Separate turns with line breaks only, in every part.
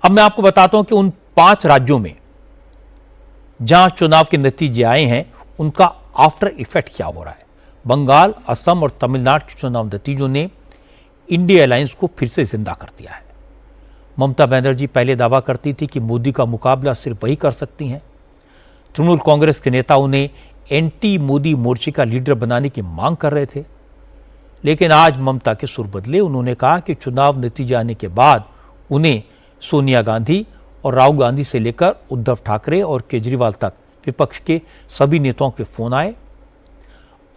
अब मैं आपको बताता हूं कि उन 5 राज्यों में जहां चुनाव के नतीजे आए हैं उनका आफ्टर इफेक्ट क्या हो रहा है। बंगाल, असम और तमिलनाडु के चुनाव नतीजों ने इंडिया अलायंस को फिर से जिंदा कर दिया है। ममता बनर्जी पहले दावा करती थी कि मोदी का मुकाबला सिर्फ वही कर सकती हैं। तृणमूल कांग्रेस के नेता उन्हें एंटी मोदी मोर्चे का लीडर बनाने की मांग कर रहे थे, लेकिन आज ममता के सुर बदले। उन्होंने कहा कि चुनाव नतीजे आने के बाद उन्हें सोनिया गांधी और राहुल गांधी से लेकर उद्धव ठाकरे और केजरीवाल तक विपक्ष के सभी नेताओं के फोन आए।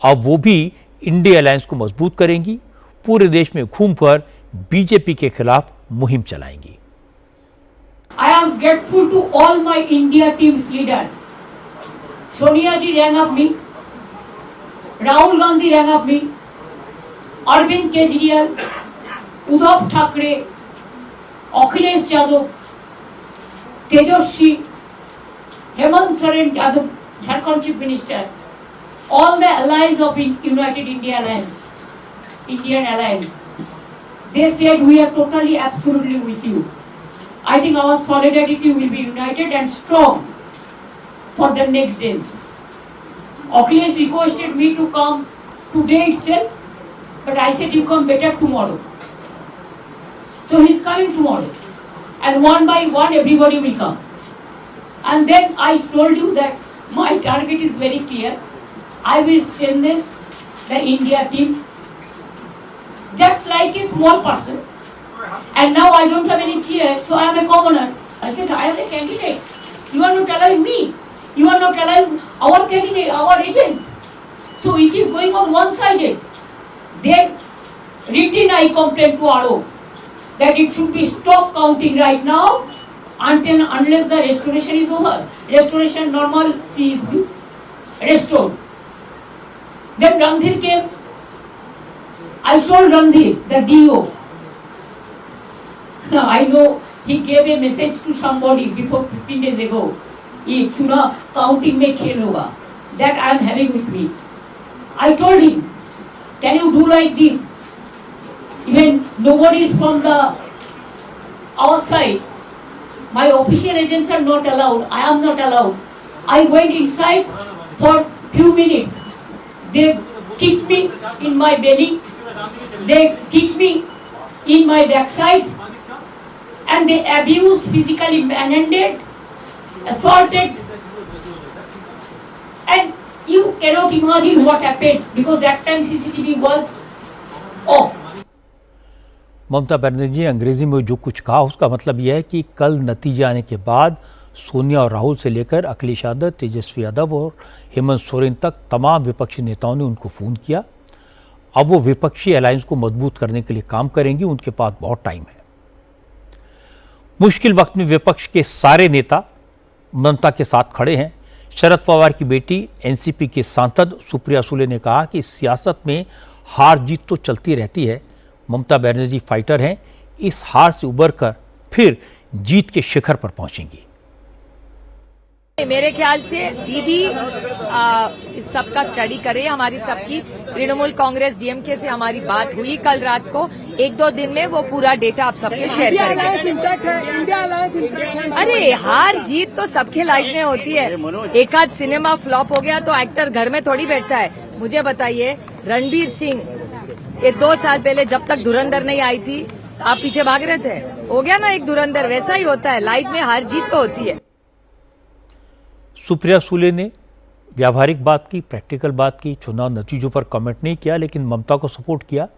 अब वो भी इंडिया अलायंस को मजबूत करेंगी, पूरे देश में घूमकर बीजेपी के खिलाफ मुहिम चलाएंगी।
I am grateful to all my India team's leaders. Sonia ji rang up me, Rahul Gandhi rang up me, Arvind Kejriwal, Uddhav Thackeray, Akhilesh Yadav, Tejaswi, Hemant Soren Yadav, Jharkhand Chief Minister, all the allies of United India Alliance, Indian Alliance. They said we are totally, absolutely with you. I think our solidarity will be united and strong for the next days. Akhilesh requested me to come today itself, but I said you come better tomorrow. So he's coming tomorrow, and one by one everybody will come. And then I told you that my target is very clear. I will strengthen the India team just like a small person. And now I don't have any chair, so I am a commoner. I said, I am a candidate. You are not allowing me. You are not allowing our candidate, our agent. So it is going on one-sided. Then written I complained to RO that it should be stop counting right now unless the restoration is over. Restoration normalcy is restored. Then Randhir came. I told Randhir, the DO. I know he gave a message to somebody before 15 days ago. ये चुनाव counting में खेल होगा. That I am having with me. I told him, can you do like this? Even nobody is from our side. My official agents are not allowed. I am not allowed. I went inside for few minutes. They kicked me in my belly. They kicked me in my backside. And they abused, physically manhandled, assaulted, and you cannot imagine what happened because that time CCTV was off.
Mamata Banerjee ने अंग्रेजी में जो कुछ कहा उसका मतलब यह है कि कल नतीजे आने के बाद सोनिया और राहुल से लेकर अखिलेश यादव, तेजस्वी यादव और हेमंत सोरेन तक तमाम विपक्षी नेताओं ने उनको फोन किया। अब वो विपक्षी अलायंस को मजबूत करने के लिए काम करेंगी। उनके पास बहुत टाइम है। मुश्किल वक्त में विपक्ष के सारे नेता ममता के साथ खड़े हैं। शरद पवार की बेटी एनसीपी के सांसद सुप्रिया सुले ने कहा कि सियासत में हार जीत तो चलती रहती है, ममता बनर्जी फाइटर हैं, इस हार से उबरकर फिर जीत के शिखर पर पहुंचेंगी।
मेरे ख्याल से दीदी इस सबका स्टडी करे, हमारी सबकी तृणमूल कांग्रेस डीएमके से हमारी बात हुई कल रात को। 1-2 दिन में वो पूरा डेटा आप सबके शेयर करेंगे। अरे हार जीत तो सबके लाइफ में होती है। एक आध सिनेमा फ्लॉप हो गया तो एक्टर घर में थोड़ी बैठता है। मुझे बताइए, रणवीर सिंह ये 2 साल पहले जब तक धुरंधर नहीं आई थी आप पीछे भाग रहे थे, हो गया ना एक धुरंधर। वैसा ही होता है लाइफ में, हार जीत तो होती है।
सुप्रिया सुले ने व्यावहारिक बात की, प्रैक्टिकल बात की, चुनाव नतीजों पर कमेंट नहीं किया, लेकिन ममता को सपोर्ट किया।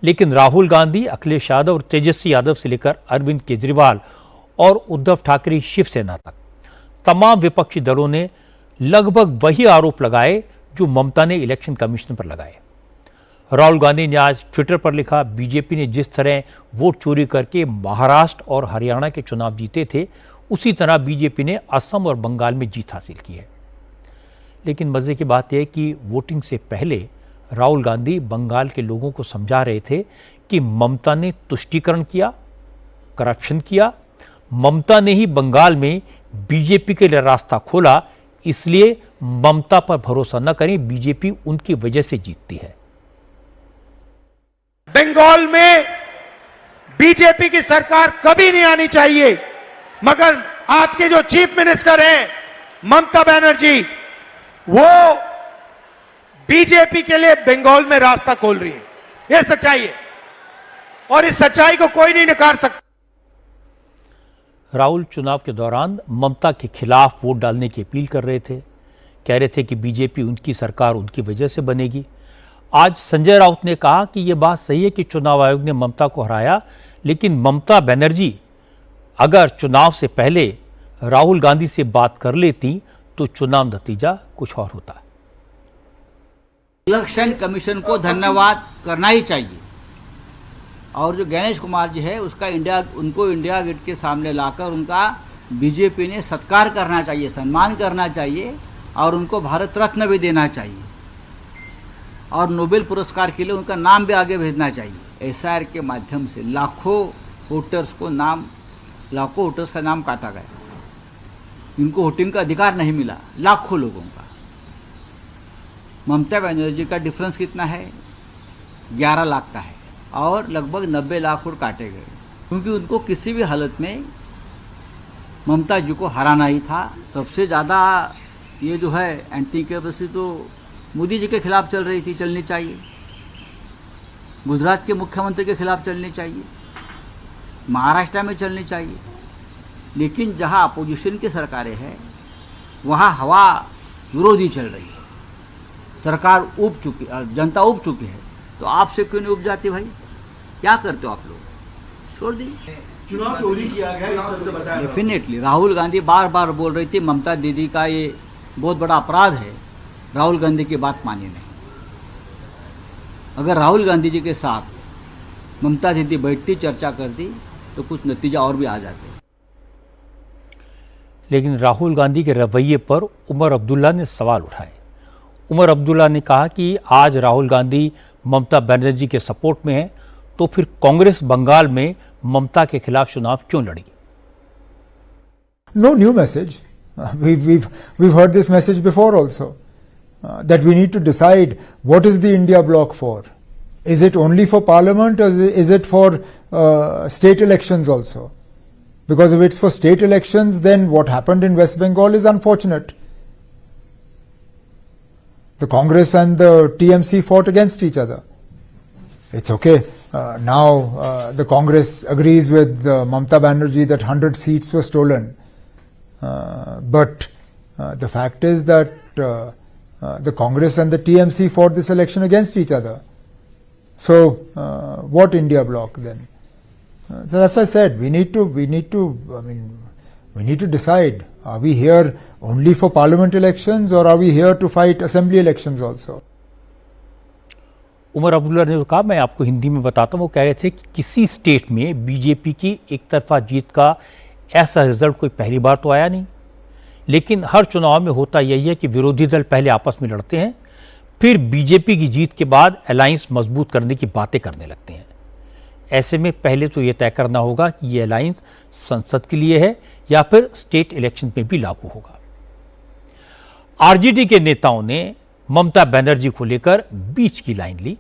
लेकिन राहुल गांधी, अखिलेश यादव और तेजस्वी यादव से लेकर अरविंद केजरीवाल और उद्धव ठाकरे शिवसेना तक तमाम विपक्षी दलों ने लगभग वही आरोप लगाए जो ममता ने इलेक्शन कमीशन पर लगाए। राहुल गांधी ने आज ट्विटर पर लिखा, बीजेपी ने जिस तरह वोट चोरी करके महाराष्ट्र और हरियाणा के चुनाव जीते थे उसी तरह बीजेपी ने असम और बंगाल में जीत हासिल की है। लेकिन मजे की बात यह कि वोटिंग से पहले राहुल गांधी बंगाल के लोगों को समझा रहे थे कि ममता ने तुष्टीकरण किया, करप्शन किया, ममता ने ही बंगाल में बीजेपी के लिए रास्ता खोला, इसलिए ममता पर भरोसा न करें, बीजेपी उनकी वजह से जीतती है।
बंगाल में बीजेपी की सरकार कभी नहीं आनी चाहिए, मगर आपके जो चीफ मिनिस्टर हैं ममता बनर्जी, वो बीजेपी के लिए बंगाल में रास्ता खोल रही है। यह सच्चाई है और इस सच्चाई को कोई नहीं नकार सकता।
राहुल चुनाव के दौरान ममता के खिलाफ वोट डालने की अपील कर रहे थे। कह रहे थे कि बीजेपी उनकी सरकार उनकी वजह से बनेगी। आज संजय राउत ने कहा कि यह बात सही है कि चुनाव आयोग ने ममता को हराया, लेकिन ममता बनर्जी अगर चुनाव से पहले राहुल गांधी से बात कर लेती तो चुनाव नतीजा कुछ और होता।
इलेक्शन कमीशन को धन्यवाद करना ही चाहिए और जो गणेश कुमार जी है उनको इंडिया गेट के सामने लाकर उनका बीजेपी ने सत्कार करना चाहिए, सम्मान करना चाहिए और उनको भारत रत्न भी देना चाहिए और नोबेल पुरस्कार के लिए उनका नाम भी आगे भेजना चाहिए। एसआईआर के माध्यम से लाखों वोटर्स का नाम काटा गया, इनको वोटिंग का अधिकार नहीं मिला, लाखों लोगों का। ममता बनर्जी का डिफरेंस कितना है? 11 लाख का है और लगभग 90 लाख वोट काटे गए, क्योंकि उनको किसी भी हालत में ममता जी को हराना ही था। सबसे ज़्यादा ये जो है एंटी कैपेसिटी तो मोदी जी के खिलाफ चल रही थी, चलनी चाहिए। गुजरात के मुख्यमंत्री के खिलाफ चलनी चाहिए, महाराष्ट्र में चलनी चाहिए, लेकिन जहां अपोजिशन की सरकारें हैं वहां हवा विरोधी चल रही है। सरकार उब चुकी, जनता उब चुकी है, तो आपसे क्यों नहीं उब जाती भाई? क्या करते हो आप लोग? छोड़ दी।
चुनाव चोरी किया गया,
डेफिनेटली राहुल गांधी बार बार बोल रही थी ममता दीदी का ये बहुत बड़ा अपराध है, राहुल गांधी की बात मानी नहीं। अगर राहुल गांधी जी के साथ ममता दीदी बैठती, चर्चा करती तो कुछ नतीजा और भी आ जाते।
लेकिन राहुल गांधी के रवैये पर उमर अब्दुल्ला ने सवाल उठाए। उमर अब्दुल्ला ने कहा कि आज राहुल गांधी ममता बनर्जी के सपोर्ट में है, तो फिर कांग्रेस बंगाल में ममता के खिलाफ चुनाव क्यों लड़ी?
No new message. We've heard this message before also, that we need to decide what is the India bloc for. Is it only for parliament or is it for state elections also? Because if it's for state elections, then what happened in West Bengal is unfortunate. The Congress and the TMC fought against each other. It's okay. Now the Congress agrees with Mamata Banerjee that 100 seats were stolen. But the fact is that the Congress and the TMC fought this election against each other. So what India bloc then? So that's why I said we need to decide. Are we here only for parliament elections or are we here to fight assembly elections also?
Omar Abdullah ने जो कहा, मैं आपको हिंदी में बताता हूँ। वो कह रहे थे कि किसी स्टेट में बीजेपी की एक तरफा जीत का ऐसा रिजल्ट कोई पहली बार तो आया नहीं, लेकिन हर चुनाव में होता यही है कि विरोधी दल पहले आपस में लड़ते हैं, फिर बीजेपी की जीत के बाद अलायंस मजबूत करने की बातें करने लगते हैं। ऐसे में पहले तो ये तय करना होगा कि ये अलायंस संसद के लिए है या फिर स्टेट इलेक्शन में भी लागू होगा। आरजेडी के नेताओं ने ममता बनर्जी को लेकर बीच की लाइन ली।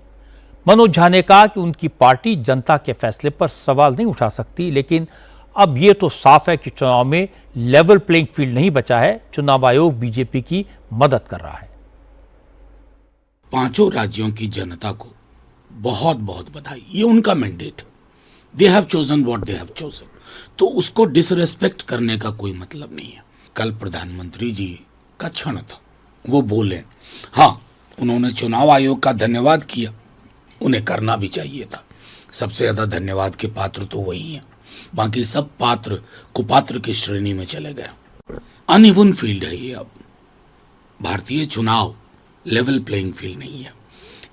मनोज झा ने कहा कि उनकी पार्टी जनता के फैसले पर सवाल नहीं उठा सकती, लेकिन अब यह तो साफ है कि चुनाव में लेवल प्लेइंग फील्ड नहीं बचा है। चुनाव आयोग बीजेपी की मदद कर रहा है।
पांचों राज्यों की जनता को बहुत बहुत बधाई। ये उनका mandate, they have chosen what they have chosen, तो उसको डिसरेस्पेक्ट करने का कोई मतलब नहीं है। कल प्रधानमंत्री जी का क्षण था, वो बोले, हाँ उन्होंने चुनाव आयोग का धन्यवाद किया, उन्हें करना भी चाहिए था। सबसे ज्यादा धन्यवाद के पात्र तो वही हैं, बाकी सब पात्र कुपात्र की श्रेणी में चले गए। अनइवन फील्ड है ये। अब भारतीय चुनाव लेवल प्लेइंग फील्ड नहीं है।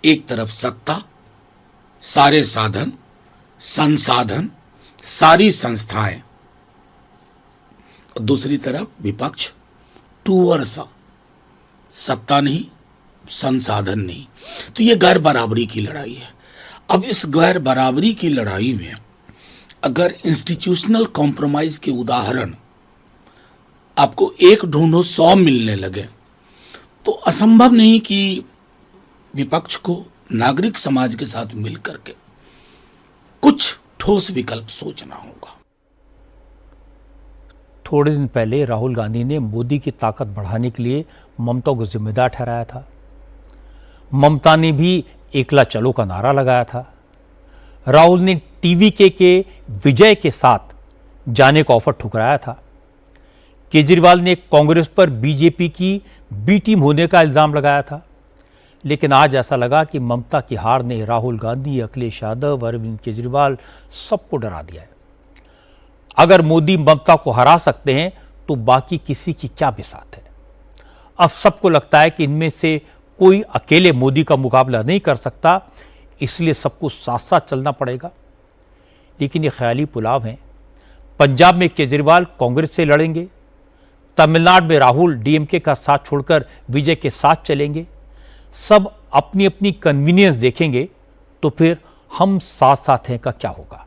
एक तरफ सत्ता, सारे साधन, संसाधन, सारी संस्थाएं, दूसरी तरफ विपक्ष, टू वर्सा, सत्ता नहीं, संसाधन नहीं। तो ये गैर बराबरी की लड़ाई है। अब इस गैर बराबरी की लड़ाई में अगर इंस्टीट्यूशनल कॉम्प्रोमाइज के उदाहरण आपको एक ढूंढो 100 मिलने लगे, तो असंभव नहीं कि विपक्ष को नागरिक समाज के साथ मिलकर के कुछ ठोस विकल्प सोचना होगा।
थोड़े दिन पहले राहुल गांधी ने मोदी की ताकत बढ़ाने के लिए ममता को जिम्मेदार ठहराया था। ममता ने भी एकला चलो का नारा लगाया था। राहुल ने टीवीके के विजय के साथ जाने का ऑफर ठुकराया था। केजरीवाल ने कांग्रेस पर बीजेपी की बी टीम होने का इल्जाम लगाया था। लेकिन आज ऐसा लगा कि ममता की हार ने राहुल गांधी, अखिलेश यादव, अरविंद केजरीवाल सबको डरा दिया है। अगर मोदी ममता को हरा सकते हैं तो बाकी किसी की क्या बिसात है। अब सबको लगता है कि इनमें से कोई अकेले मोदी का मुकाबला नहीं कर सकता, इसलिए सबको साथ साथ चलना पड़ेगा। लेकिन ये ख्याली पुलाव है। पंजाब में केजरीवाल कांग्रेस से लड़ेंगे, तमिलनाडु में राहुल डीएमके का साथ छोड़कर विजय के साथ चलेंगे। सब अपनी अपनी कन्वीनियंस देखेंगे तो फिर हम साथ साथ हैं का क्या होगा।